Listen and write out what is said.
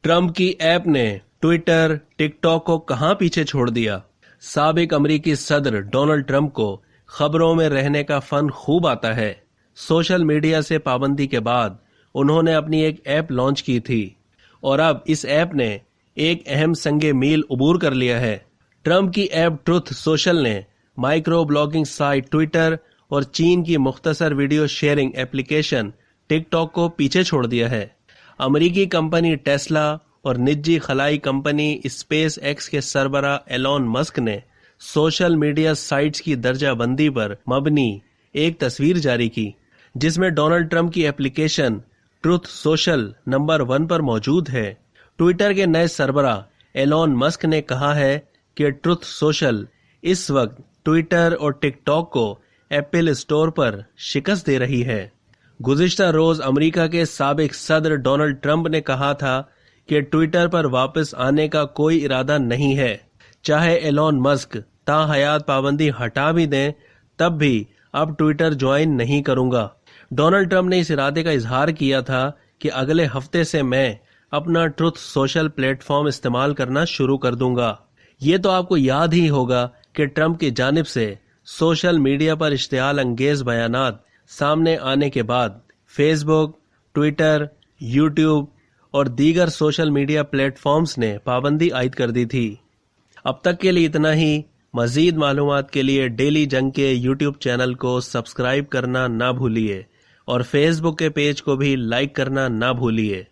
Trump की app ने Twitter, TikTok को कहां पीछे छोड़ दिया। साबिक अमेरिकी सदर डोनाल्ड ट्रंप को खबरों में रहने का फन खूब आता है। सोशल मीडिया से पाबंदी के बाद उन्होंने अपनी एक ऐप लॉन्च की थी और अब इस ऐप ने एक अहम संगे मील उबूर कर लिया है। ट्रंप की ऐप ट्रुथ सोशल ने माइक्रो ब्लॉगिंग साइट ट्विटर और चीन की मुख्तसर वीडियो शेयरिंग एप्लीकेशन टिकटॉक को पीछे छोड़ दिया है। अमेरिकी कंपनी टेस्ला और निजी खलाई कंपनी स्पेस एक्स के सरबराह एलॉन मस्क ने सोशल मीडिया साइट्स की दर्जाबंदी पर मबनी एक तस्वीर जारी की, जिसमें डोनाल्ड ट्रंप की एप्लीकेशन ट्रुथ सोशल नंबर 1 पर मौजूद है। ट्विटर के नए सरबराह एलॉन मस्क ने कहा है कि ट्रुथ सोशल इस वक्त ट्विटर और टिकटॉक को एप्पल स्टोर पर शिकस्त दे रही है। गुज़िश्ता रोज अमेरिका के साबिक सदर डोनाल्ड ट्रंप ने कहा था कि ट्विटर पर वापस आने का कोई इरादा नहीं है। चाहे एलॉन मस्क ताहयात पाबंदी हटा भी दें, तब भी अब ट्विटर ज्वाइन नहीं करूंगा। डोनाल्ड ट्रंप ने इस इरादे का इजहार किया था कि अगले हफ्ते से मैं अपना ट्रुथ सोशल प्लेटफॉर्म इस्तेमाल करना शुरू कर दूंगा। ये तो आपको याद ही होगा कि ट्रंप की जानिब से सोशल मीडिया पर इश्तियाल अंगेज बयानात सामने आने के बाद फेसबुक, ट्विटर, यूट्यूब और दीगर सोशल मीडिया प्लेटफॉर्म्स ने पाबंदी आयद कर दी थी। अब तक के लिए इतना ही। मजीद मालूमात के लिए डेली जंग के यूट्यूब चैनल को सब्सक्राइब करना ना भूलिए और फेसबुक के पेज को भी लाइक करना ना भूलिए।